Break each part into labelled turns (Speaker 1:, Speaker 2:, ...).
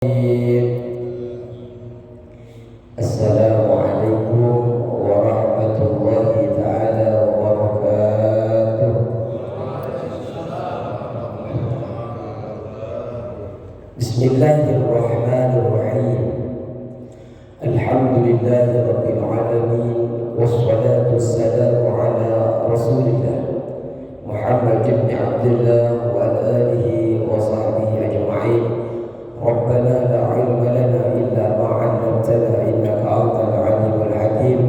Speaker 1: Assalamualaikum warahmatullahi ta'ala wabarakatuh. Bismillahirrahmanirrahim. Alhamdulillahi rabbil alamin. Wassalatu wassalamu ala rasulillah Muhammad ibn Abdullah wa ala alihi wa sahbihi ajma'in. Rabbana la ilma lana illa ma 'allamtana innaka antal alimul hakim.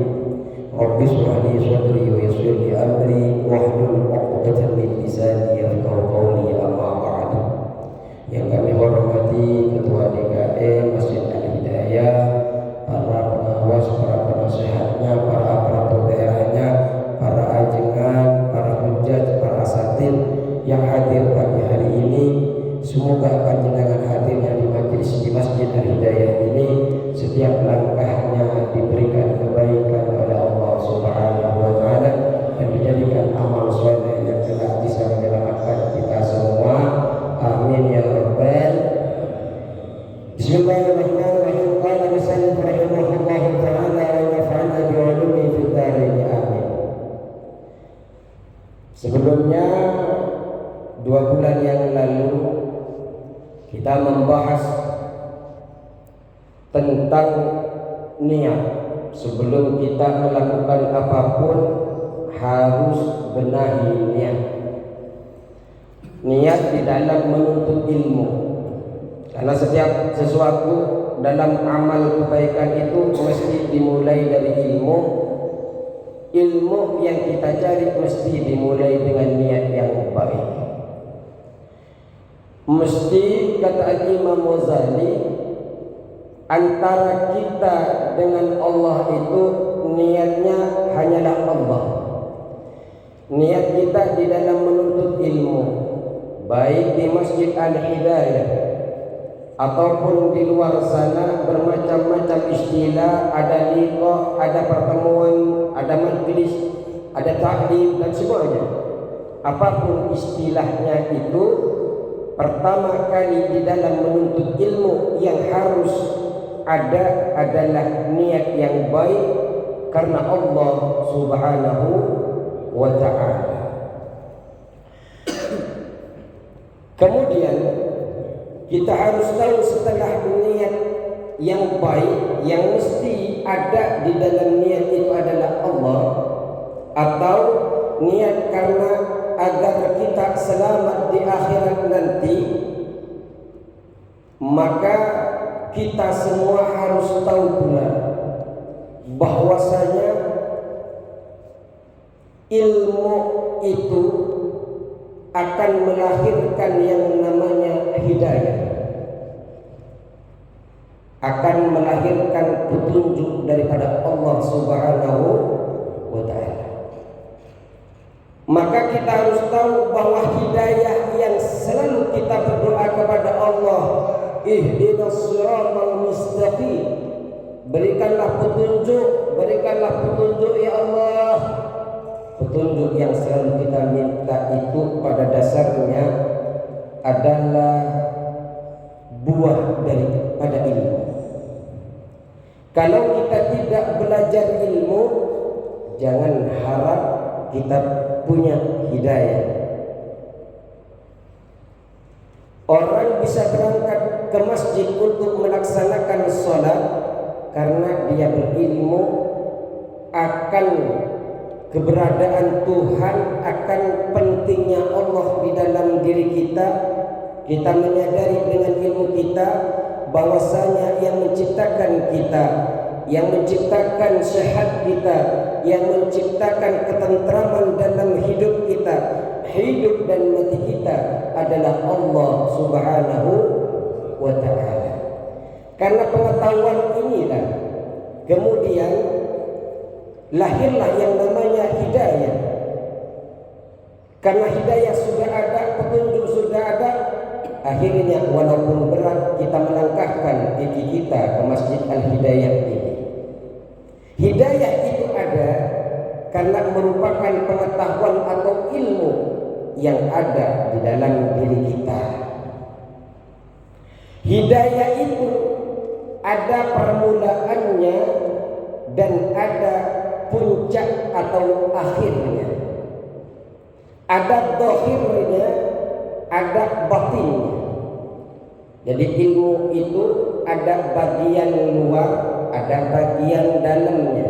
Speaker 1: Rabbi shrah li sadri wa yassir li amri wahlul 'uqdatam min lisani yafqahu qawli, amma ba'd. Yang kami hormati Ketua DKM Masjid Al-Hidayah, para pengawas, para penasehatnya, para aparatur daerahnya, para ajengan, para hujjaj, para asatid yang hadir pagi hari ini. Semoga panjenengan hadirnya di majelis di Masjid Al-Hidayah ini setiap langkahnya diberikan kebaikan oleh Allah Subhanahu wa taala dan dijadikan amal saleh yang kelak bisa menyelamatkan kita semua. Amin ya rabbal. Bismillahirrahmanirrahim. Qala musannif rahimahullahu taala wa nafa'ana bi 'ulumi fid dharain. Amin. Sebelumnya 2 bulan yang lalu kita membahas tentang niat. Sebelum kita melakukan apapun harus benahi niat. Niat di dalam menuntut ilmu. Karena setiap sesuatu dalam amal kebaikan itu mesti dimulai dari ilmu. Ilmu yang kita cari mesti dimulai dengan niat yang baik. Mesti, kata Imam Ghazali, antara kita dengan Allah itu niatnya hanyalah Allah. Niat kita di dalam menuntut ilmu, baik di Masjid Al-Hidayah ataupun di luar sana, bermacam-macam istilah, ada liqa, ada pertemuan, ada majlis, ada taklim dan semuanya. Apapun istilahnya itu, pertama kali di dalam menuntut ilmu yang harus ada adalah niat yang baik karena Allah Subhanahu wa ta'ala. Kemudian kita harus tahu setelah niat yang baik yang mesti ada di dalam niat itu adalah Allah, atau niat karena agar kita selamat di akhirat nanti, maka kita semua harus tahu pula bahwasanya ilmu itu akan melahirkan yang namanya hidayah, akan melahirkan petunjuk daripada Allah Subhanahu wa ta'ala. Maka kita harus tahu bahwa hidayah yang selalu kita berdoa kepada Allah, ihdinas siratal mustaqim, berikanlah petunjuk ya Allah. Petunjuk yang selalu kita minta itu pada dasarnya adalah buah daripada ilmu. Kalau kita tidak belajar ilmu, jangan harap kita punya hidayah. Orang bisa berangkat ke masjid untuk melaksanakan sholat karena dia berilmu akan keberadaan Tuhan, akan pentingnya Allah di dalam diri kita. Kita menyadari dengan ilmu kita bahwasanya yang menciptakan kita, yang menciptakan sehat kita, yang menciptakan ketentraman dalam hidup kita, hidup dan mati kita adalah Allah Subhanahu wa ta'ala. Karena pengetahuan inilah kemudian lahirlah yang namanya hidayah. Karena hidayah sudah ada, petunjuk sudah ada, akhirnya walaupun berat kita melangkahkan kaki kita ke Masjid Al-Hidayah ini. Hidayah itu ada karena merupakan pengetahuan atau ilmu yang ada di dalam diri kita.
Speaker 2: Hidayah itu ada permulaannya dan ada puncak atau akhirnya. Ada zahirnya, ada batinnya. Jadi ilmu itu ada bagian luar, ada bagian dalamnya.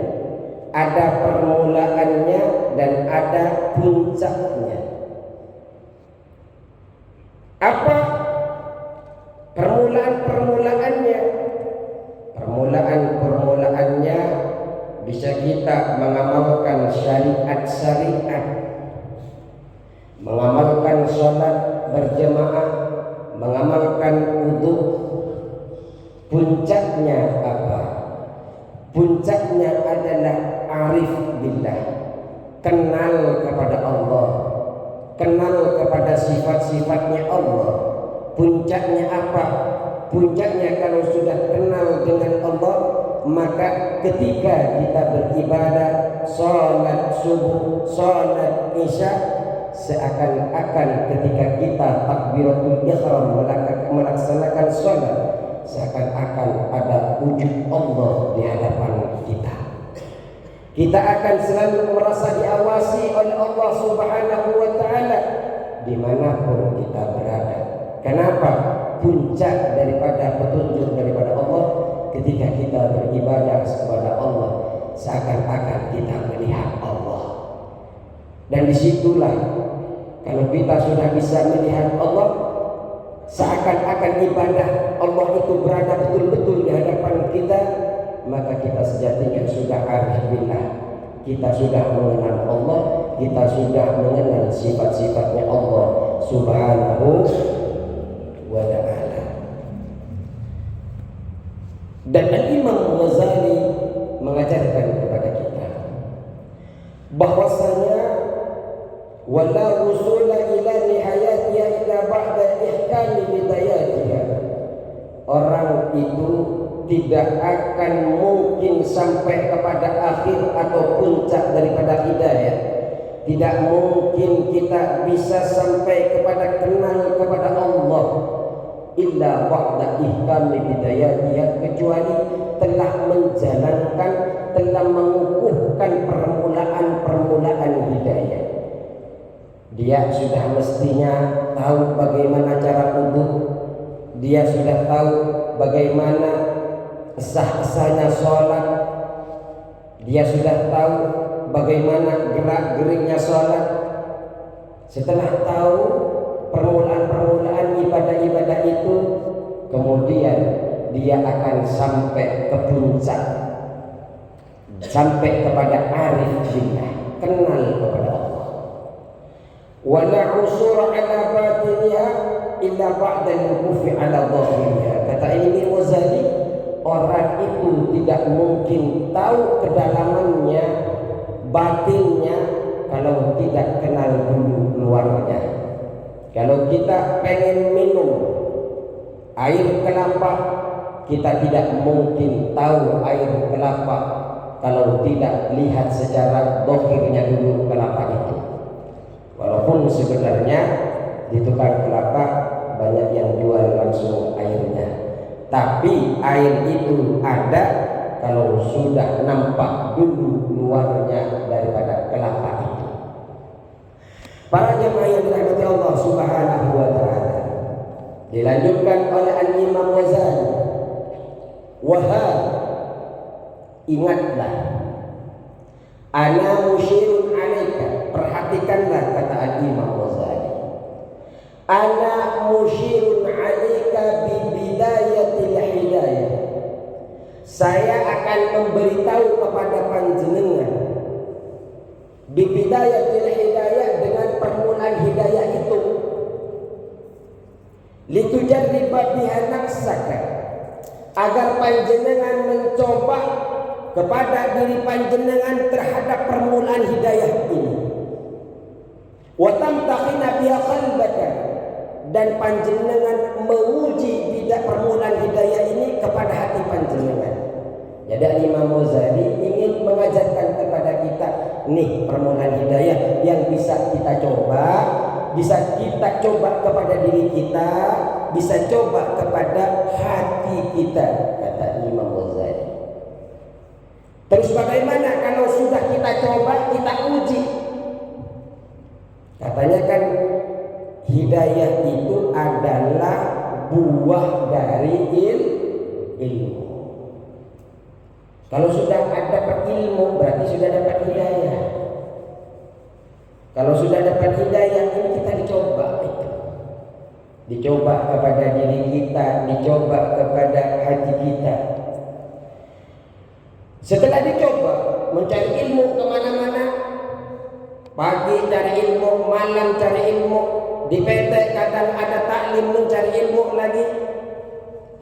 Speaker 2: Ada permulaannya dan ada puncaknya. Apa permulaannya? Permulaannya bisa kita mengamalkan syariat, mengamalkan sholat berjamaah, mengamalkan wudu. Puncaknya apa? Puncaknya adalah arif billah, kenal kepada Allah, kenal kepada sifat-sifatnya Allah. Puncaknya apa? Puncaknya kalau sudah kenal dengan Allah, maka ketika kita beribadah, sholat subuh, sholat isya, seakan-akan ketika kita takbiratul ihram melaksanakan sholat, seakan-akan ada wujud Allah di hadapan kita. Kita akan selalu merasa diawasi oleh Allah Subhanahu wa ta'ala dimanapun kita berada. Kenapa? Puncak daripada petunjuk daripada Allah ketika kita beribadah kepada Allah, seakan-akan kita melihat Allah. Dan disitulah kalau kita sudah bisa melihat Allah, seakan-akan ibadah Allah itu berada betul-betul di hadapan kita, maka kita sejatinya sudah arif billah. Kita sudah mengenal Allah, kita sudah mengenal sifat-sifatnya Allah Subhanahu wa ta'ala. Dan Imam Ghazali mengajarkan kepada kita bahwasanya wala rusula ila nihayatiha illa ba'da ihkami bidayatiha. Orang itu tidak akan mungkin sampai kepada akhir atau puncak daripada hidayah. Tidak mungkin kita bisa sampai kepada kenal kepada Allah illa ba'da ihkami bidayatiha, kecuali telah menjalankan, telah mengukuhkan permulaan hidayah. Dia sudah mestinya tahu bagaimana cara wudu. Dia sudah tahu bagaimana sah-sahnya sholat. Dia sudah tahu bagaimana gerak-geriknya sholat. Setelah tahu permulaan ibadah-ibadah itu, kemudian dia akan sampai ke puncak, sampai kepada arif billah, kenal kepada Allah. Wala usura ala batiniha illa ba'da al-wuqufi ala dhahiriha. Kata Imam Ghazali, orang itu tidak mungkin tahu kedalamannya, batinnya, kalau tidak kenal dulu luarnya. Kalau kita pengen minum air kelapa, kita tidak mungkin tahu air kelapa kalau tidak lihat secara dohirnya dulu kelapa itu. Walaupun sebenarnya di tukang kelapa banyak yang jual langsung airnya, tapi air itu ada kalau sudah nampak dulu luarnya daripada kelapa itu. Para jemaah yang dirahmati Allah Subhanahu wa ta'ala, dilanjutkan oleh Al-Imam Ghazali, wahai, ingatlah, ana musyirun alaika, perhatikanlah kata Al-Imam Ghazali, ana musyirun alaika bi bidayatil hidayah, saya akan memberitahu kepada panjenengan bi bidayatil hidayah, dengan permulaan hidayah itu, litujarriba biha nafsaka, agar panjenengan mencoba kepada diri panjenengan terhadap permulaan hidayah ini, wa tamtakhina biha qalbaka, dan panjenengan menguji bidak permulaan hidayah ini kepada hati panjenengan. Jadi Imam Ghazali ingin mengajarkan kepada kita, nih permulaan hidayah yang bisa kita coba, bisa kita coba kepada diri kita, bisa coba kepada hati kita, kata Imam Ghazali. Terus bagaimana kalau sudah kita coba, kita uji? Katanya kan hidayah itu adalah buah dari ilmu. Kalau sudah dapat ilmu berarti sudah dapat hidayah. Kalau sudah dapat hidayah ini kita dicoba itu. Dicoba kepada diri kita, dicoba kepada hati kita. Setelah dicoba mencari ilmu kemana-mana, pagi cari ilmu, malam cari ilmu, di PT kadang ada taklim mencari ilmu lagi.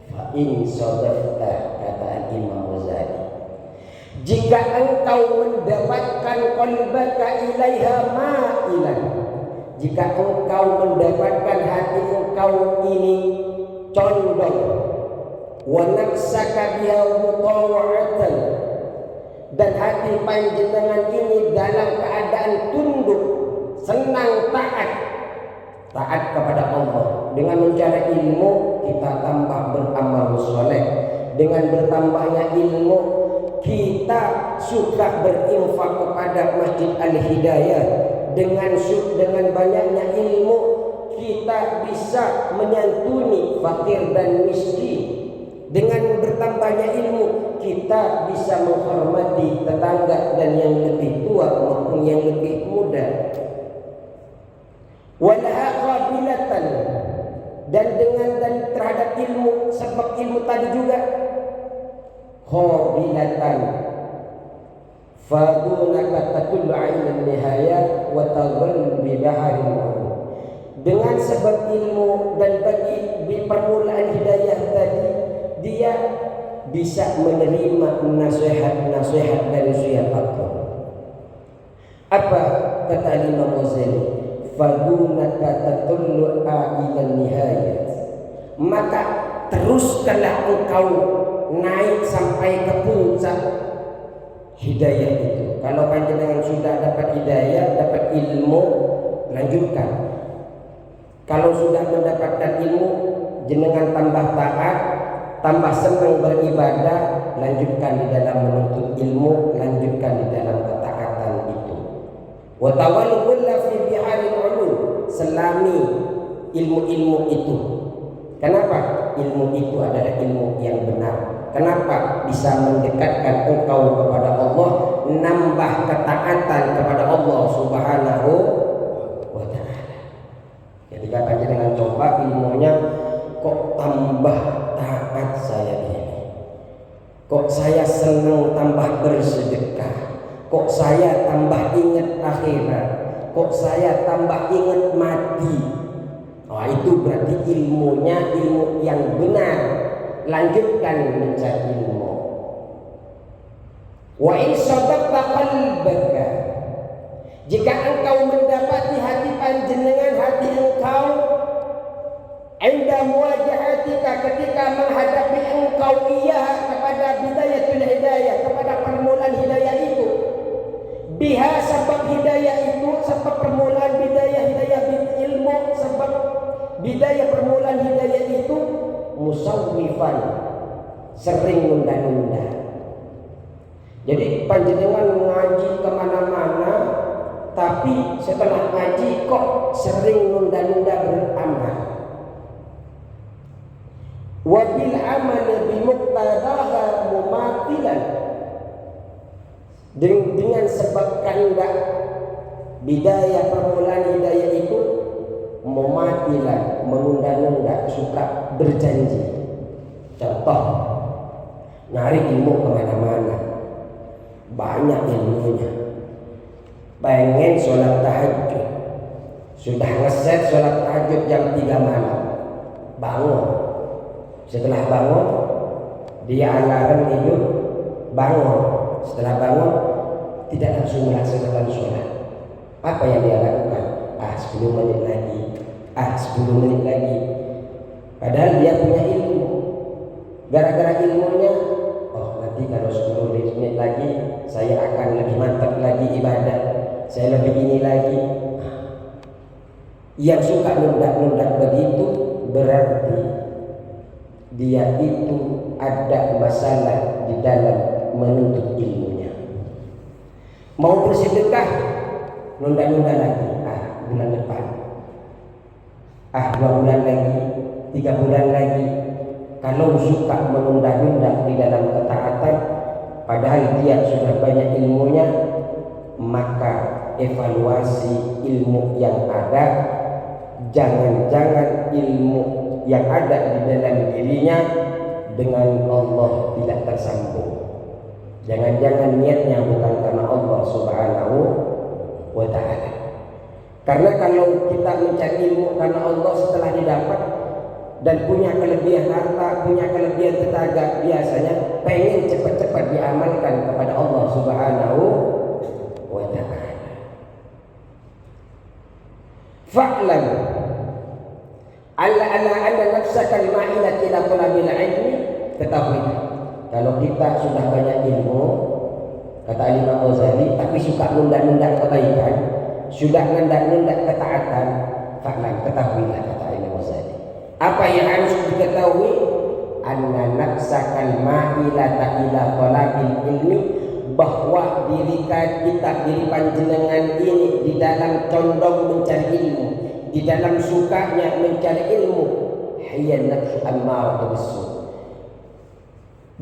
Speaker 2: Fa in sadaqta, kata Imam Ghazali, jika engkau mendapatkan qalbaka ilaiha ma'ilan, jika engkau mendapatkan hati engkau ini condong, wa nafsaka biha mutawa'atan, dan hati panjenengan ini dalam keadaan tunduk, senang taat kepada Allah. Dengan mencari ilmu kita tambah beramal soleh. Dengan bertambahnya ilmu kita suka berinfak kepada Masjid Al-Hidayah. Dengan banyaknya ilmu kita bisa menyantuni fakir dan miskin. Dengan bertambahnya ilmu kita bisa menghormati tetangga dan yang lebih tua maupun yang lebih muda. Walaha qabilatan, dan terhadap ilmu, sebab ilmu tadi juga qabilatan, fadunaka tatullu 'ala nihaya wa taghall bi baharil ulum. Dengan sebab ilmu dan bagi di permulaan hidayah tadi, dia bisa menerima nasihat-nasihat dari siapapun. Apa kata Imam Ghazali? Fadunaka tatullu ila nihayat, maka teruskanlah engkau naik sampai ke puncak hidayah itu. Kalau panjenengan sudah dapat hidayah, dapat ilmu, lanjutkan. Kalau sudah mendapatkan ilmu, jenengan tambah taat, tambah senang beribadah, lanjutkan di dalam menuntut ilmu, lanjutkan di dalam ketaatan itu. Wa tawallulla fi biharil ulum, selami ilmu-ilmu itu. Kenapa? Ilmu itu adalah ilmu yang benar. Kenapa? Bisa mendekatkan engkau kepada Allah, nambah ketaatan kepada Allah Subhanahu wa ta'ala. Ketika panjenengan coba ilmunya, kok tambah taat saya ini, kok saya senang tambah bersedekah, kok saya tambah ingat akhirat, kok saya tambah ingat mati. Oh, itu berarti ilmunya ilmu yang benar. Lanjutkan mencari ilmu. Wa in sadaqta qalbaka, jika engkau mendapati hati panjenengan, hati engkau inda muwajahatika, ketika menghadapi engkau kepada bidayatul hidayah, kepada permulaan hidayah itu, biha, sebab hidayah itu, sebab permulaan hidayah bil ilmu, sebab bidayah permulaan hidayah itu musawwifan, sering nunda-nunda. Jadi panjenengan ngaji kemana-mana, tapi setelah ngaji kok sering nunda-nunda beramal. Wabil amal bimuqtadaha mumatilan, dengan sebab kehendak bidayah permulaan hidayah itu mematilah, menunda-nunda, suka berjanji. Contoh, nyari ilmu kemana-mana, banyak ilmunya, pengen sholat tahajud, sudah ngeset sholat tahajud jam 3 malam, bangun. Setelah bangun, dia alarm hidup, bangun. Setelah bangun, tidak langsung melaksanakan sholat. Apa yang dia lakukan? 10 menit lagi, 10 menit lagi. Padahal dia punya ilmu. Gara-gara ilmunya, oh nanti kalau 10 menit lagi saya akan lebih mantap lagi ibadah, saya lebih ini lagi. Yang suka nunda-nunda begitu berarti dia itu ada masalah di dalam menuntut ilmunya. Mau bersedekah, nunda-nunda lagi, bulan depan, 2 bulan lagi, 3 bulan lagi. Kalau suka menunda-nunda di dalam ketaatan, padahal dia sudah banyak ilmunya, maka evaluasi ilmu yang ada, jangan-jangan ilmu yang ada di dalam dirinya dengan Allah tidak tersambung. Jangan-jangan niatnya bukan karena Allah Subhanahu wa ta'ala. Karena kalau kita mencari ilmu karena Allah setelah didapat dan punya kelebihan harta, punya kelebihan tenaga, biasanya pengen cepat-cepat diamalkan kepada Allah Subhanahu wa ta'ala. Fa'lam anna nafsaka al-ma'ilat ila talabil ilmi. Ketahui, kalau kita sudah banyak ilmu, kata Imam Ghazali, tapi suka nunda-nunda kebaikan, sudah nunda-nunda ketaatan, fa'lam, ketahuilah, kata Imam Ghazali. Apa yang harus diketahui? Anna nafsakal ma'ilata ila talabil ilmi, bahwa diri kita, diri panjenengan ini di dalam condong mencari ilmu, di dalam sukanya mencari ilmu, hiya nafsu ammarah bisu,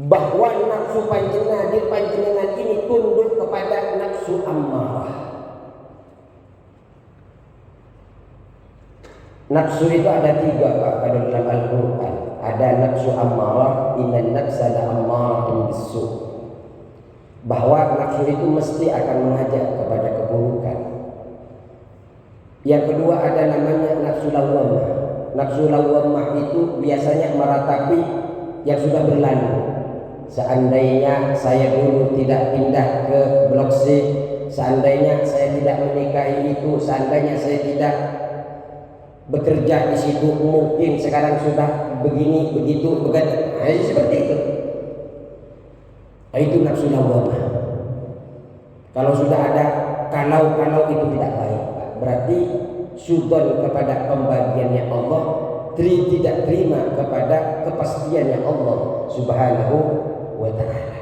Speaker 2: bahwa nafsu panjenengan, diri panjenengan ini tunduk kepada nafsu ammarah. Nafsu itu ada 3, Pak, pada dalam Al-Quran. Ada nafsu ammarah, inna nafsa la ammarah bisu, bahwa nafsu itu mesti akan mengajak kepada keburukan. Yang kedua ada namanya nafsu lawwamah. Nafsu lawwamah itu biasanya meratapi yang sudah berlalu. Seandainya saya dulu tidak pindah ke Blok C, seandainya saya tidak menikahi itu, seandainya saya tidak bekerja di situ, mungkin sekarang sudah begini, begitu, begitu. Seperti itu. Itu nafsu lawwamah. Kalau sudah ada kalau itu tidak baik, berarti sudon kepada pembagiannya Allah, tidak terima kepada kepastiannya Allah Subhanahu wa ta'ala.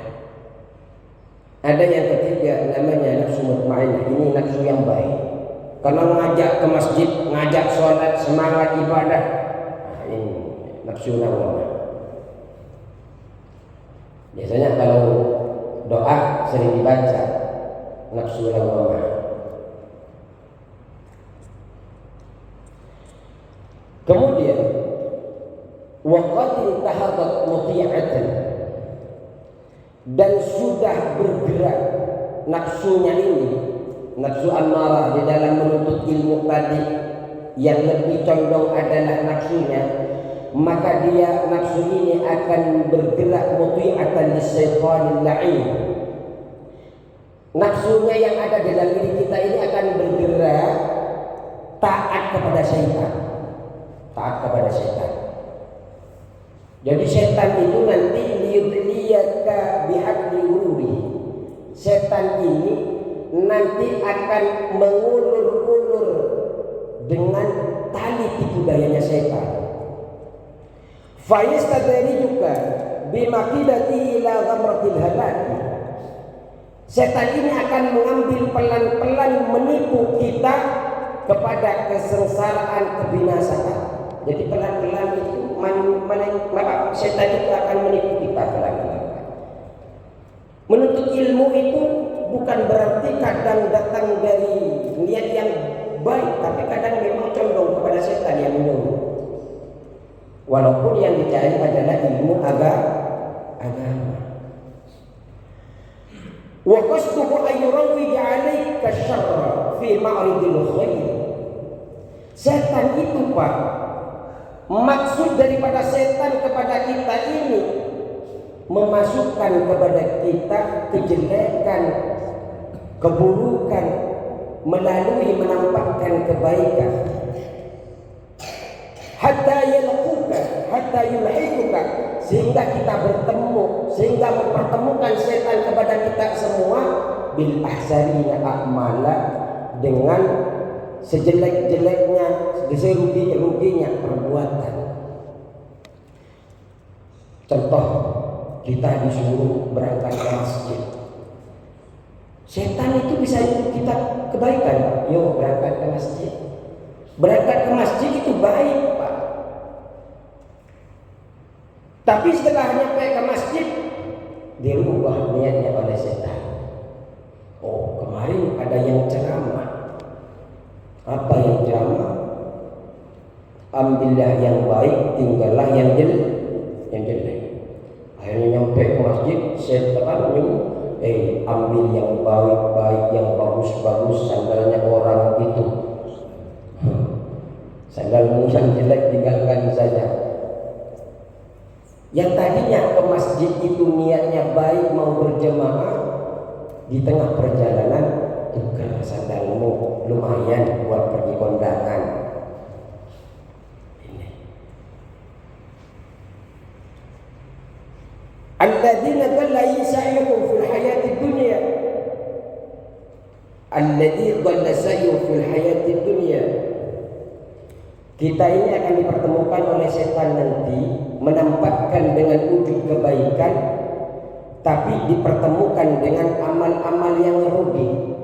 Speaker 2: Ada yang ketiga namanya nafsu mutmainnah. Ini nafsu yang baik. Karena ngajak ke masjid, ngajak sholat, semangat ibadah. Ini nafsu lawwamah. Biasanya kalau doa sering dibaca nafsu lawwamah. Kemudian waqad tahadat muti'atan, dan sudah bergerak nafsunya ini, nafsu ammarah di dalam menuntut ilmu tadi, yang lebih condong adalah nafsunya, maka dia nafsu ini akan bergerak muti'atan lisyaitanil la'in. Nafsunya yang ada di dalam diri kita ini akan bergerak taat kepada syaitan. Taat kepada setan. Jadi setan itu nanti liyudliyaka bihadli ururi. Setan ini nanti akan mengulur-ulur dengan tali tipu dayanya setan. Fayastadrijuka bimakidati ila ghamratil halaki. Setan ini akan mengambil pelan-pelan menipu kita kepada kesengsaraan, kebinasaan. Jadi pelan-pelan itu setan itu akan menipu kita pelan-pelan. Menuntut ilmu itu bukan berarti kadang datang dari niat yang baik, tapi kadang memang condong kepada setan yang menyuruh. Walaupun yang dicari adalah ilmu agama. Wa qasduhu ayyurawwij 'alaika syarra fi ma'ridil khair. Setan itu, Pak, maksud daripada setan kepada kita ini memasukkan kepada kita kejelekan, keburukan melalui menampakkan kebaikan. Hatta yalquka, hatta yulhiquka, sehingga kita bertemu, sehingga mempertemukan setan kepada kita semua bil ahsanina a'mala, dengan sejelek-jeleknya, serugi-ruginya perbuatan. Contoh, kita disuruh berangkat ke masjid. Setan itu bisa nyuruh kita kebaikan, Pak. Yuk berangkat ke masjid. Berangkat ke masjid itu baik, Pak. Tapi setelah nyampe ke masjid, dirubah niatnya oleh setan. Oh, kemarin ada yang ceramah. Apa yang ceramah? Ambillah yang baik, tinggallah yang jelek. Akhirnya nyampe ke masjid, setan nyuruh, ambil yang baik-baik, yang bagus-bagus, sandalnya orang itu. Sandalmu yang jelek tinggalkan saja. Yang tadinya ke masjid itu niatnya baik, mau berjemaah, di tengah perjalanan tukar sandalmu, lumayan buat pergi kondangan. Ini. Alladzina dhalla sa'yuhum fil hayati dunya. Alladzi dhalla sa'yuhum fil hayati dunya. Kita ini akan dipertemukan oleh setan nanti, menempatkan dengan wujud kebaikan, tapi dipertemukan dengan amal-amal yang rugi.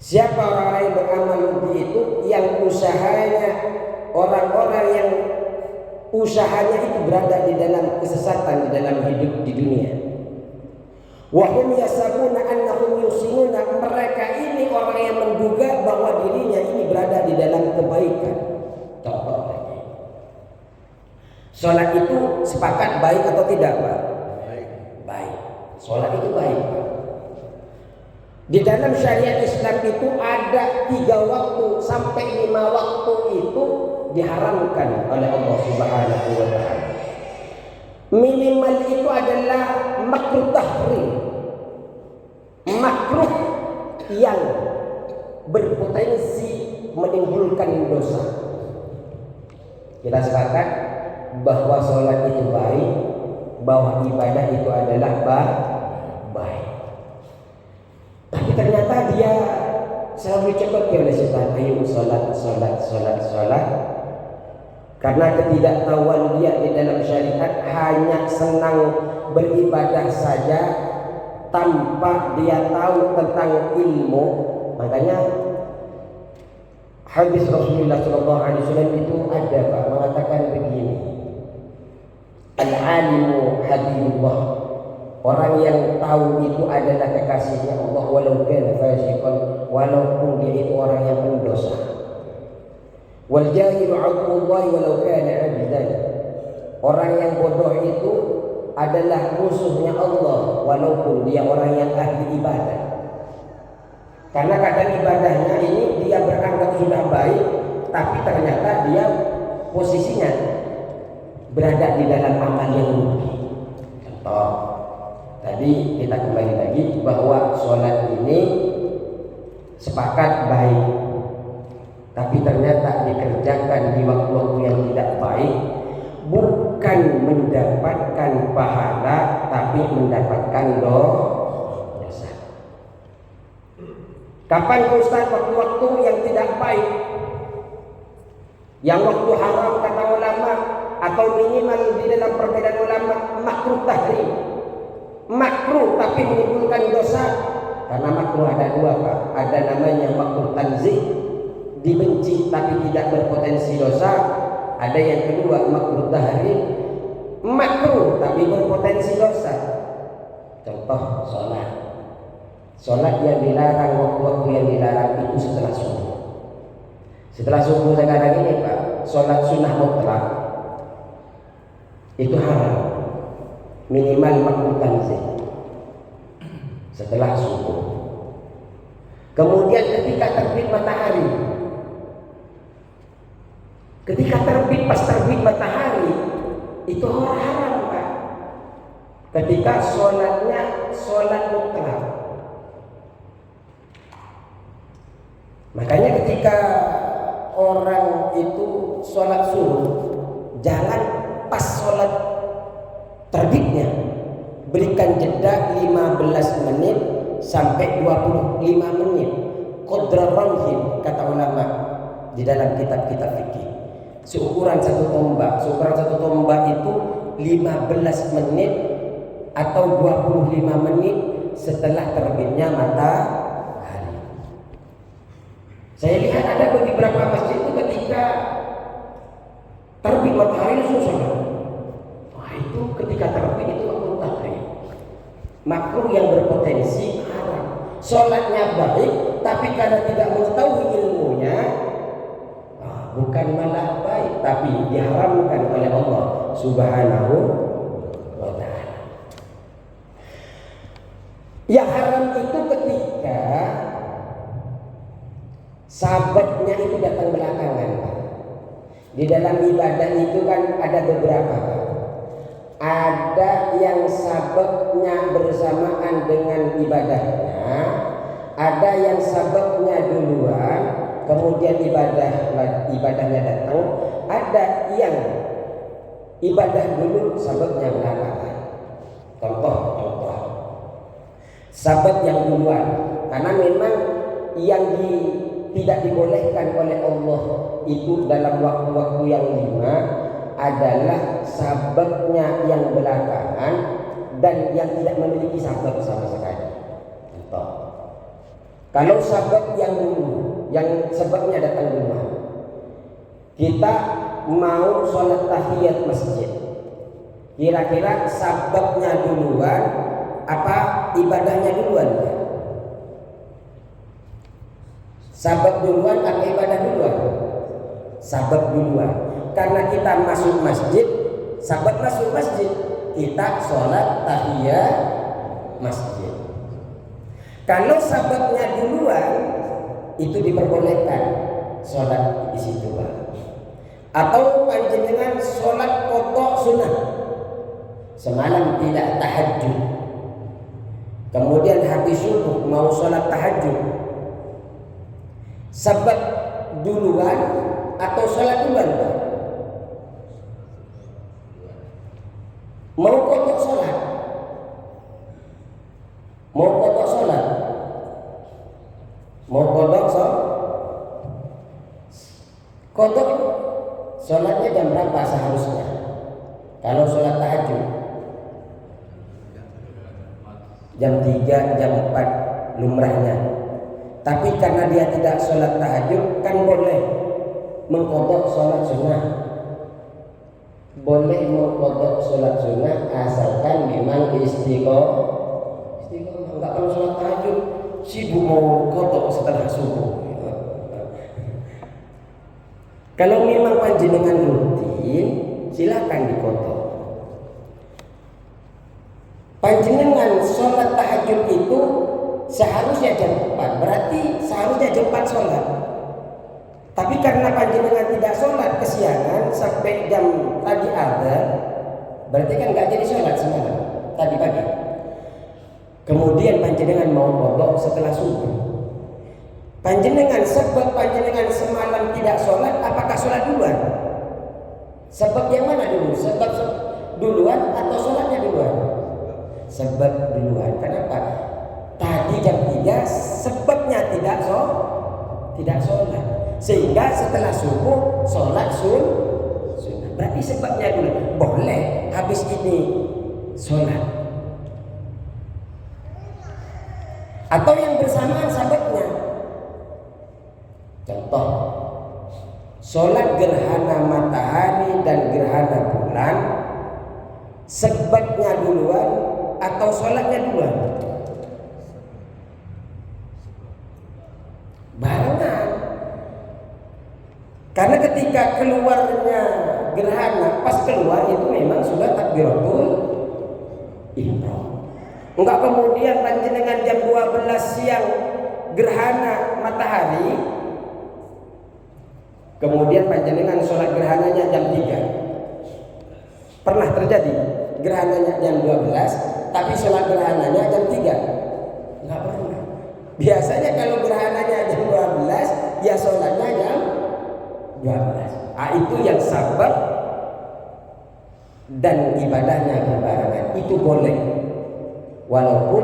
Speaker 2: Siapa orang-orang yang beramal rugi itu? Yang usahanya, orang-orang yang usahanya itu berada di dalam kesesatan, di dalam hidup di dunia. Wa hum yasabuna annahum yusinuna, mereka ini orang yang menduga bahwa dirinya ini berada di dalam kebaikan. Contoh lagi. Salat itu sepakat baik atau tidak, Pak? Baik. Salat itu baik, Pak. Di dalam syariat Islam itu ada 3 waktu sampai 5 waktu itu diharamkan oleh Allah Subhanahu wa taala. Minimal itu adalah makruh tahrim. Makruh yang berpotensi menimbulkan dosa. Kita sepakat bahwa sholat itu baik, bahwa ibadah itu adalah baik. Tapi ternyata dia selalu dicokoki oleh setan, ayo sholat. Karena ketidaktahuan dia di dalam syariat, hanya senang beribadah saja tanpa dia tahu tentang ilmu. Makanya hadis Rasulullah SAW itu ada, Pak, mengatakan begini: al-alimu habibullah, orang yang tahu itu adalah kekasihnya Allah, walau kana fasiqan, walaupun dia itu orang yang pendosa. Wal jahilu aduwwullahi walau kana 'abdan, orang yang bodoh itu adalah musuhnya Allah walaupun dia orang yang ahli ibadah. Karena kadang ibadahnya ini dia beranggap sudah baik, tapi ternyata dia posisinya berada di dalam amal yang rugi. Contoh, tadi kita kembali lagi bahwa sholat ini sepakat baik, tapi ternyata dikerjakan di waktu-waktu yang tidak baik, bukan mendapatkan pahala tapi mendapatkan dosa. Kapan Ustaz waktu-waktu yang tidak baik, yang waktu haram kata ulama, atau minimal di dalam perbedaan ulama makruh tahrim, makruh tapi menimbulkan dosa? Karena makruh ada 2, Pak. Ada namanya makruh tanzih, dibenci tapi tidak berpotensi dosa. Ada yang kedua makruh tahrim, makruh tapi berpotensi dosa. Contoh sholat. Sholat yang dilarang, waktu-waktu yang dilarang itu setelah subuh. Setelah subuh sekarang ini, Pak, sholat sunnah mutlak itu haram. Minimal makruh tanzih setelah subuh. Kemudian ketika terbit matahari, pas terbit matahari itu haram, Pak. Ketika sholatnya sholat mutlak. Makanya ketika orang itu sholat subuh, jangan pas sholat terbitnya, berikan jeda 15 menit sampai 25 menit. Qadra ramhin, kata ulama di dalam kitab-kitab fikih. seukuran satu tombak. Seukuran satu tombak itu 15 menit atau 25 menit setelah terbitnya matahari. Saya lihat ada beberapa masjid itu ketika terbit matahari langsung sholat. Wah, itu ketika terbit itu makruh tahrim. Makruh yang berpotensi haram. Sholatnya baik, tapi karena tidak mengetahui ilmunya, bukan malah baik, tapi diharamkan oleh Allah Subhanahu wa ta'ala. Ya haram itu ketika sahabatnya itu datang belakangan, Pak. Di dalam ibadah itu kan ada beberapa, Pak. Ada yang sababnya bersamaan dengan ibadahnya, ada yang sababnya duluan, kemudian ibadahnya datang, ada yang ibadah dulu, sababnya belakangan. Contoh, sabab yang duluan, karena memang yang tidak dibolehkan oleh Allah itu dalam waktu-waktu yang 5 adalah sababnya yang belakangan dan yang tidak memiliki sabab sama sekali. Contoh, kalau sabab yang dulu, yang sebabnya datang duluan, kita mau sholat tahiyat masjid, kira-kira sababnya duluan apa ibadahnya duluan? Sabab duluan atau ibadah duluan? Sabab duluan. Karena kita masuk masjid, sabab masuk masjid, kita sholat tahiyat masjid. Kalau sababnya duluan, itu diperbolehkan sholat di situ, Pak. Atau panjenengan sholat qada sunnah, semalam tidak tahajud, kemudian habis subuh mau sholat tahajud, sabab duluan atau sholat duluan, Pak? Mau kodok sholat, mau kodok sholat, mau kodok kodok sholatnya jam berapa seharusnya? Kalau sholat tahajud jam 3, jam 4 lumrahnya. Tapi karena dia tidak sholat tahajud, kan boleh mengkodok sholat sunnah. Boleh mengkodok sholat sunnah asalkan memang istiqomah, nggak perlu sholat tahajud, sibuk mau kodok setelah subuh. Kalau memang panjenengan rutin, silakan dikodok. Panjenengan sholat tahajud itu seharusnya jam 4, berarti seharusnya jam 4 sholat. Tapi karena panjenengan tidak sholat kesiangan sampai jam tadi adzan, berarti kan nggak jadi sholat semalam tadi pagi. Kemudian panjenengan mau kodok setelah subuh. Panjenengan sebab panjenengan semalam tidak sholat, apakah sholat duluan? Sebab yang mana dulu? Sebab duluan atau sholatnya duluan? Sebab duluan. Kenapa? Tadi jam 3 sebabnya tidak sholat. Sehingga setelah subuh sholat sunnah. Berarti sebabnya dulu. Boleh habis ini sholat. Atau yang bersamaan sababnya. Contoh, sholat gerhana matahari dan gerhana bulan, sebabnya duluan atau sholatnya duluan? Barengan. Karena ketika keluarnya gerhana, pas keluar itu memang sudah takbiratul ihram. Enggak kemudian panjenengan jam 12 siang gerhana matahari, kemudian panjenengan sholat gerhananya jam 3. Pernah terjadi gerhananya jam 12, tapi sholat gerhananya jam 3? Enggak pernah. Biasanya kalau gerhananya jam 12, ya sholatnya jam 12. Itu yang sabab dan ibadahnya berbarengan. Itu boleh, walaupun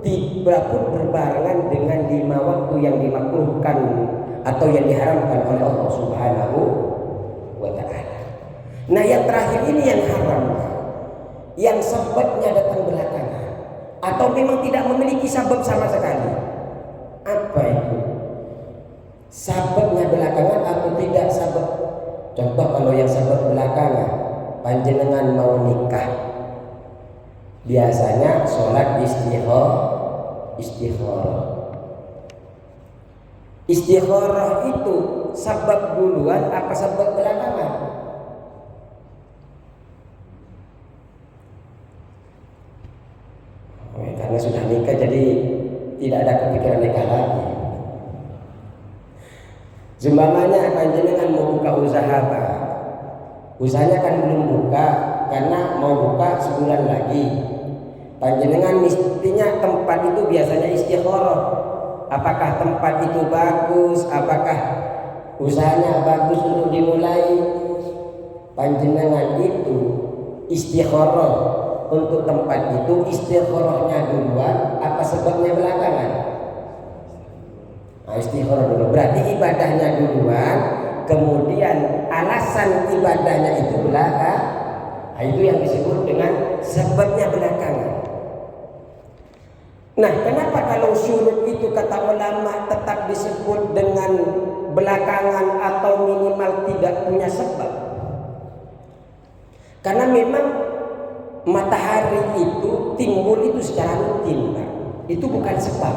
Speaker 2: tidak pun berbarengan dengan 5 waktu yang dimakruhkan atau yang diharamkan oleh Allah Subhanahu Nah yang terakhir ini yang haram, yang sebabnya datang belakangan atau memang tidak memiliki sebab sama sekali. Apa itu? Sebabnya belakangan atau tidak sebab? Contoh kalau yang sebab belakangan, panjenengan mau nikah, biasanya sholat istikharah itu sebab duluan apa sebab belakangan? Karena sudah nikah jadi tidak ada kepikiran nikah lagi. Umpamanya panjenengan mau buka usaha, Pak. Usahanya kan belum buka karena mau buka sebulan lagi. Panjenengan mestinya tempat itu biasanya istikharah. Apakah tempat itu bagus? Apakah usahanya bagus untuk dimulai? Panjenengan itu istikharah untuk tempat itu, istikharahnya duluan apa sebabnya belakangan? Nah, istikharah dulu. Berarti ibadahnya duluan, kemudian alasan ibadahnya itu belakang. Nah, itu yang disebut dengan sebabnya belakangan. Nah, kenapa kalau syurut itu kata ulama tetap disebut dengan belakangan atau minimal tidak punya sebab? Karena memang matahari itu timbul itu secara rutin, Pak. Itu bukan sebab.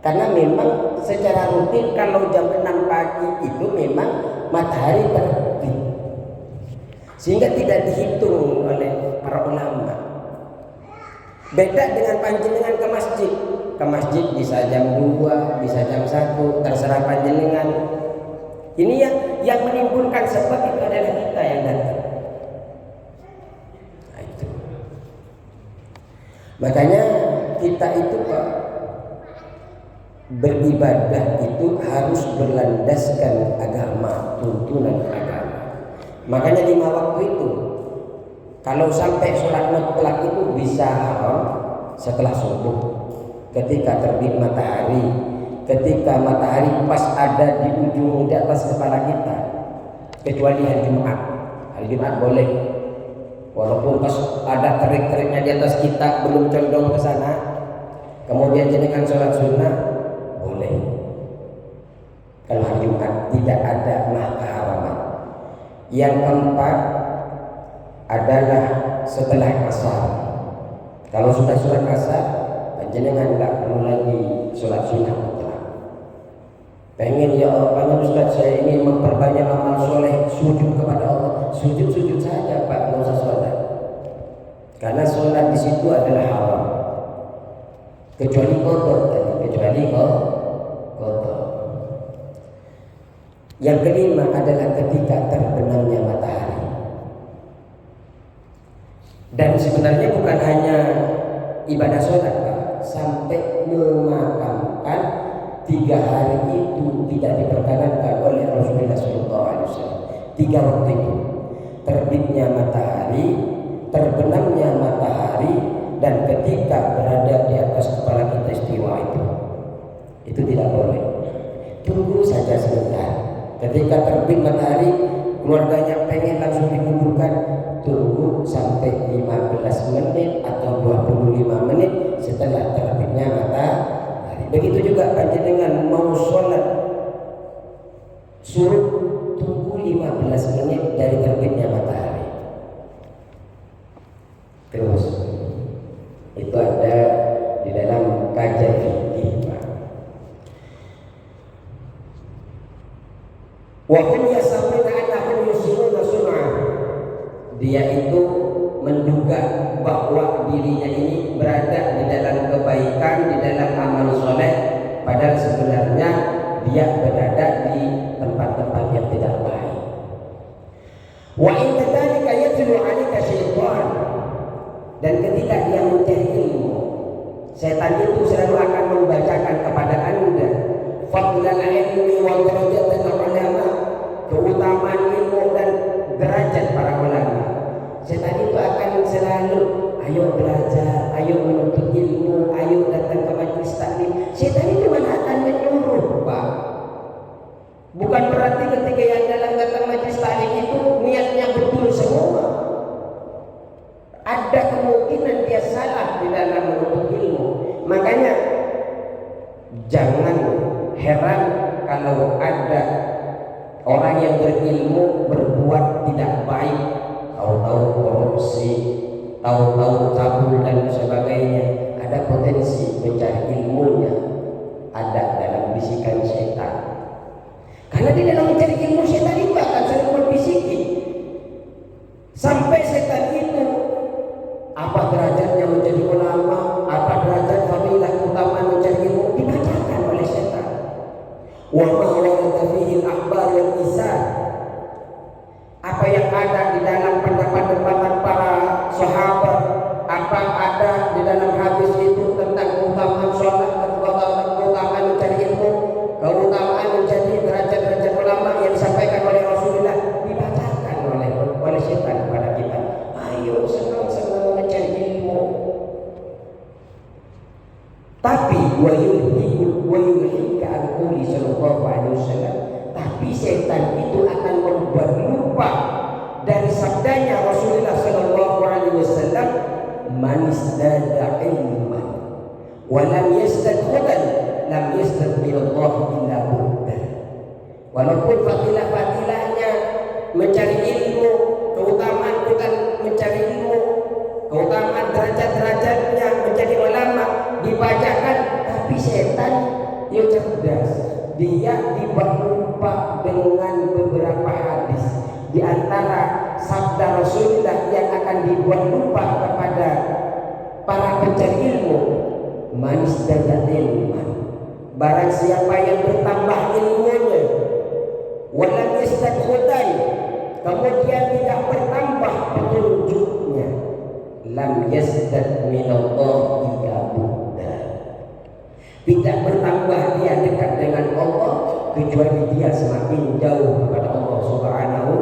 Speaker 2: Karena memang secara rutin kalau jam 6 pagi itu memang matahari terbit. Sehingga tidak dihitung oleh para ulama. Beda dengan panjenengan ke masjid. Ke masjid bisa jam 2, bisa jam 1, terserah panjenengan. Ini yang menimbulkan sebab itu adalah kita yang datang. Nah, itu. Makanya kita itu Pak, beribadah itu harus berlandaskan agama, tuntunan agama. Makanya 5 waktu itu kalau sampai sholat mutlak itu bisa haram setelah subuh, ketika terbit matahari, ketika matahari pas ada di ujung di atas kepala kita, kecuali hari Jumat. Hari Jumat boleh, walaupun pas ada terik-teriknya di atas kita belum condong ke sana, kemudian jenengan sholat sunnah boleh. Kalau hari Jumat tidak ada keharaman. Yang keempat adalah setelah asar. Kalau sudah sholat asar, jenengan tidak perlu lagi sholat sunnah mutlak. Pengen ya Allah Ustaz, saya ini memperbanyak amal soleh, sujud kepada Allah. Sujud saja Pak, nggak usah sholat. Karena sholat di situ adalah haram. Kecuali qadha tadi, kecuali qadha. Yang kelima adalah ketika terbenamnya matahari. Dan sebenarnya bukan hanya ibadah sholat, Pak. Sampai memakamkan 3 hari itu tidak diperkenankan oleh Rasulullah SAW. 3 waktu itu, terbitnya matahari, terbenamnya matahari, dan ketika berada di atas kepala kita istiwa itu tidak boleh. Tunggu saja sebentar. Ketika terbit matahari, keluarganya pengen langsung dikuburkan, tunggu sampai 15 menit atau 25 menit setelah terbitnya matahari. Begitu juga panjenengan mau sholat suruh tunggu 15 menit dari terbitnya matahari. Terus itu ada di dalam kajian fikih. Wa hum yasabuna annahum yusiruna sun'ah. Dia itu menduga bahwa dirinya ini berada di dalam kebaikan, di dalam amal soleh, padahal sebenarnya dia berada di tempat-tempat yang tidak baik. Wa in dzalika yatlu 'alaika syaitan. Dan ketika dia mencari ilmu, setan itu selalu akan membacakan kepada Anda fadlal ilmi wa darajatul ulama, keutamaan ilmu dan derajat para ulama. Setan itu akan selalu, ayo belajar, ayo menuntut ilmu, ayo datang ke majelis taklim. Setan itu mana akan menyuruh, Pak. Bukan berarti ketika yang dalam datang majelis taklim itu niatnya betul ada kemungkinan dia salah di dalam menuntut ilmu. Makanya jangan heran kalau ada orang yang berilmu berbuat tidak baik, tahu-tahu korupsi, tahu-tahu cabul dan sebagainya. Ada potensi mencari ilmunya ada dalam bisikan setan. Karena di dalam mencari ilmu setan itu akan sering berbisiki. Sampai setan itu apa derajatnya menjadi ulama, apa derajat fadilah utama mencari ilmu dibacakan oleh setan. Wa ma warada fihi al-akhbar wal isan. Apa yang ada di dalam pendapat-pendapat para sahabat, apa ada di dalam hadis itu tentang keutamaan sholat, keutamaan mencari ilmu, keutamaan menjadi derajat-derajat ulama yang disampaikan oleh Rasulullah dibacakan oleh setan kepada kita. Ayo senang-senang mencari ilmu. Tapi wa yulhika al-quli sallallahu alaihi wasallam. Tapi setan itu akan membuat lupa dari sabdanya Rasulullah sallallahu alaihi wasallam, man izdada ilman wa lam yazdad hudan lam yazdad min Allah illa bu'dan. Walaupun fadilah-fadilahnya mencari ilmu, keutamaan bukan mencari ilmu, keutamaan derajat-derajatnya menjadi ulama dibacakan, tapi setan yang cerdas dia dibuat lupa dengan beberapa hadis. Di antara sabda Rasulullah yang akan dibuat lupa kepada para pencari ilmu, manis dan ilman, barang siapa yang bertambah ilmunya, walam yastad hudan, kemudian tidak bertambah petunjuknya, lam yastad minallah illa buddha, tidak bertambah dia dekat dengan Allah kecuali dia semakin jauh kepada Allah Subhanahu.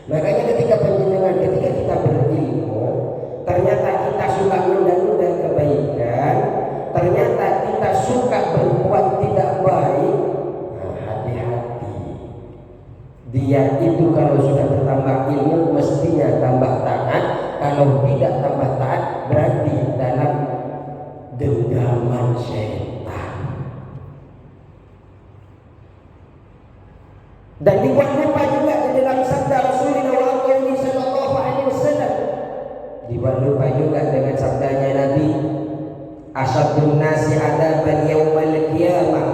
Speaker 2: Makanya ketika kita berilmu, ternyata kita suka menunda-nunda kebaikan, ternyata kita suka berbuat tidak baik, nah, hati-hati. Dia itu kalau sudah bertambah ilmu mestinya tambah taat, kalau tidak tambah taat berarti dalam genggaman setan. Dan dibuat lupa juga di dalam sabda Rasulullah sallallahu alaihi wasallam. Dibuat lupa juga dengan sabdanya Nabi, asyadun nasi adaban yaumal qiyamah.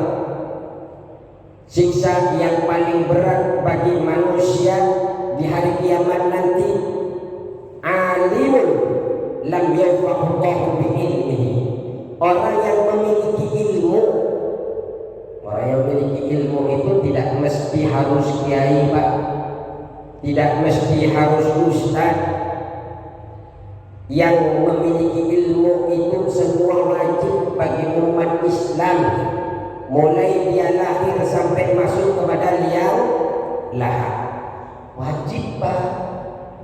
Speaker 2: Siksa yang paling berat bagi manusia di hari kiamat nanti, alimun lam yanfa'ullahu bi ilmihi. Orang yang memiliki ilmu, orang yang memiliki ilmu itu tidak mesti harus kiai, Pak. Tidak mesti harus ustaz. Yang memiliki ilmu itu semua wajib bagi umat Islam, mulai dia lahir sampai masuk kepada liang lahat. Wajib, Pak.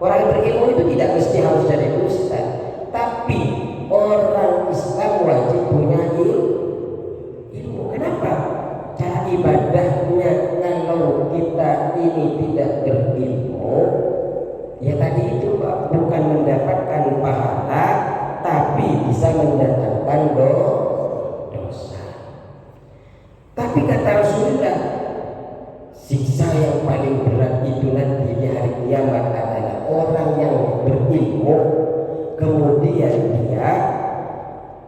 Speaker 2: Orang yang berilmu itu tidak mesti harus jadi ustaz, tapi orang Islam wajib punya ilmu. Kenapa? Cara ibadahnya kalau kita ini tidak berilmu, ya tadi itu Pak, bukan mendapatkan pahala, tapi bisa mendatangkan dosa. Tapi kata Rasulullah, siksa yang paling berat itu nanti di hari kiamat adalah orang yang berilmu, kemudian dia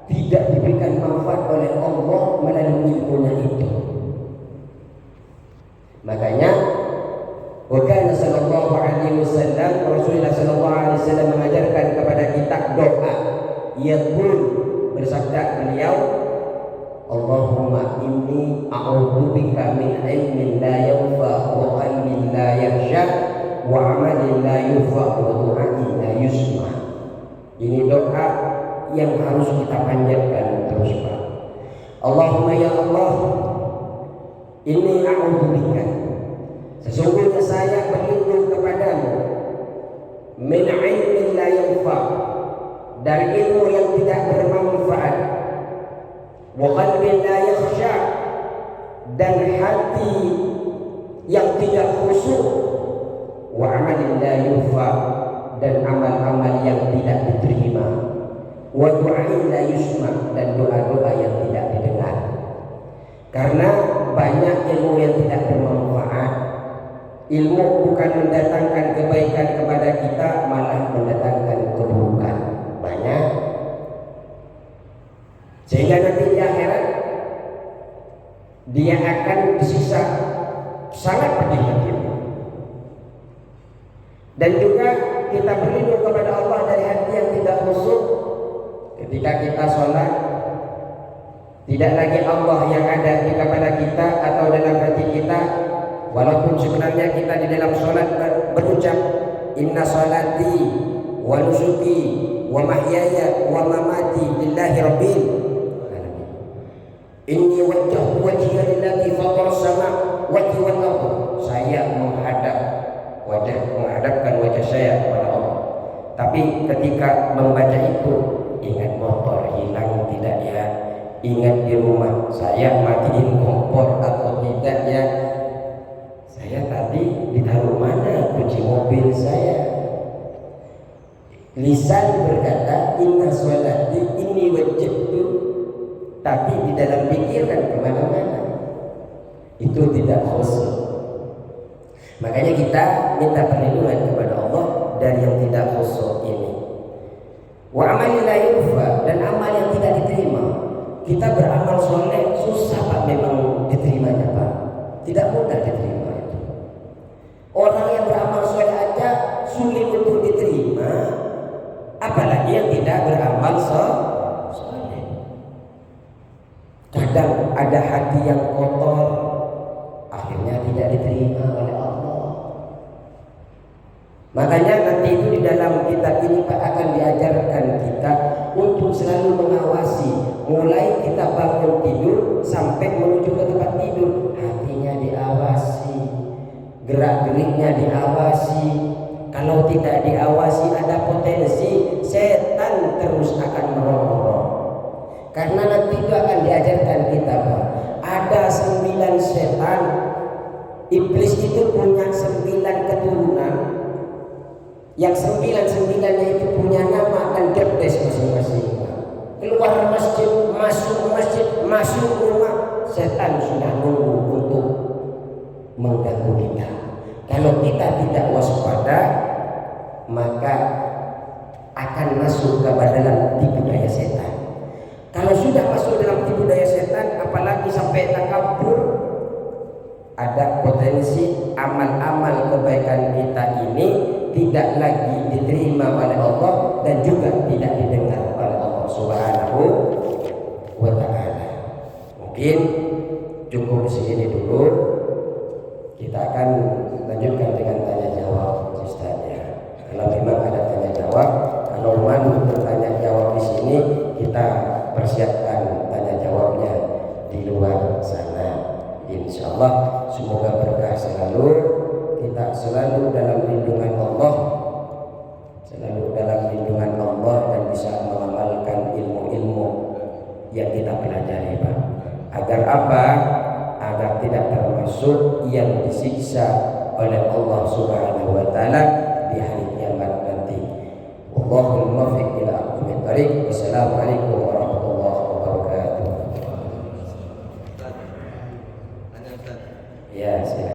Speaker 2: tidak diberikan manfaat oleh Allah melalui ilmunya itu. Makanya Wakana sallallahu alaihi wasallam, Rasulullah sallallahu alaihi wasallam mengajarkan kepada kita doa. Yaqul, bersabda beliau, Allahumma inni a'udzubika min ilmin la yanfa wa qalbin la yakhsha wa amalin la yufa wa du'ain la yusma. Ini doa yang harus kita panjatkan terus, Pak. Allahumma ya Allah, inni a'udzubika, sesungguhnya saya berlindung kepadamu, min ilmin la yanfa, dari ilmu yang tidak bermanfaat, wa qalbin la yakhsha, dan hati yang tidak khusyuk, wa amalin la yufa, dan amal-amal yang tidak diterima. Wa du'ain la yusma, dan doa-doa yang tidak didengar. Karena banyak ilmu yang tidak bermanfaat. Ilmu bukan mendatangkan kebaikan kepada kita, malah mendatangkan keburukan. Banyak. Sehingga nanti di akhirat dia akan disiksa sangat pedih hatinya. Dan juga kita berlindung kepada Allah dari hati yang tidak khusyuk. Ketika kita sholat, tidak lagi Allah yang ada di kepada kita atau dalam hati kita, walaupun sebenarnya kita di dalam sholat berucap inna sholati wa nusuki wa mahyaya wa mamati lillahi rabbil alamin. Inni wajjahtu wajhiya lillazi fatara samawati wal ardh. Saya menghadapkan wajah saya kepada Allah. Tapi ketika membaca itu, ingat motor hilang tidak ya, ingat di rumah saya matiin kompor atau tidak ya, saya tadi ditaruh mana kunci mobil saya. Lisan berkata inna sholati inni wajjahtu, tapi di dalam pikiran kemana-mana. Itu tidak khusyuk. Makanya kita minta perlindungan kepada Allah dari yang tidak khusyuk ini. Wa amal la yufa, dan amal yang tidak diterima. Kita beramal soleh susah Pak memang diterimanya Pak. Tidak mudah diterima itu. Orang yang beramal soleh aja sulit untuk diterima, apalagi yang tidak beramal soleh. Kadang ada hati yang kotor, akhirnya tidak diterima oleh Allah. Makanya nanti itu di dalam kitab ini Pak akan diajarkan kita untuk selalu mengawasi, mulai kita bangun tidur sampai menuju ke tempat tidur, hatinya diawasi, gerak-geriknya diawasi. Kalau tidak diawasi ada potensi setan terus akan merongrong. Karena nanti itu akan diajarkan kita Pak, ada 9 setan. Iblis itu punya 9 keturunan, yang 9-9-nya itu punya nama dan jobdesk masing-masing. Keluar masjid, masuk rumah, setan sudah nunggu untuk mengganggu kita. Kalau kita tidak waspada, maka akan masuk ke dalam tipu daya setan. Kalau sudah masuk dalam tipu daya setan, apalagi sampai takabur, ada potensi amal-amal kebaikan kita ini tidak lagi diterima oleh Allah dan juga tidak didengar oleh Allah Subhanahu wa ta'ala. Mungkin cukup segini dulu. Kita akan lanjutkan dengan tanya jawab Ustaz ya. Kalau memang ada tanya jawab, kalau malu bertanya jawab di sini, kita persiapkan tanya jawabnya di luar sana. Insyaallah semoga berkah selalu, kita selalu dalam lindungan Allah, dan bisa mengamalkan ilmu-ilmu yang kita pelajari Pak. Agar apa? Agar tidak termasuk yang disiksa oleh Allah Subhanahu wa taala di hari kiamat nanti. Wallahul muwaffiq ila aqwamit thariq. Wassalamualaikum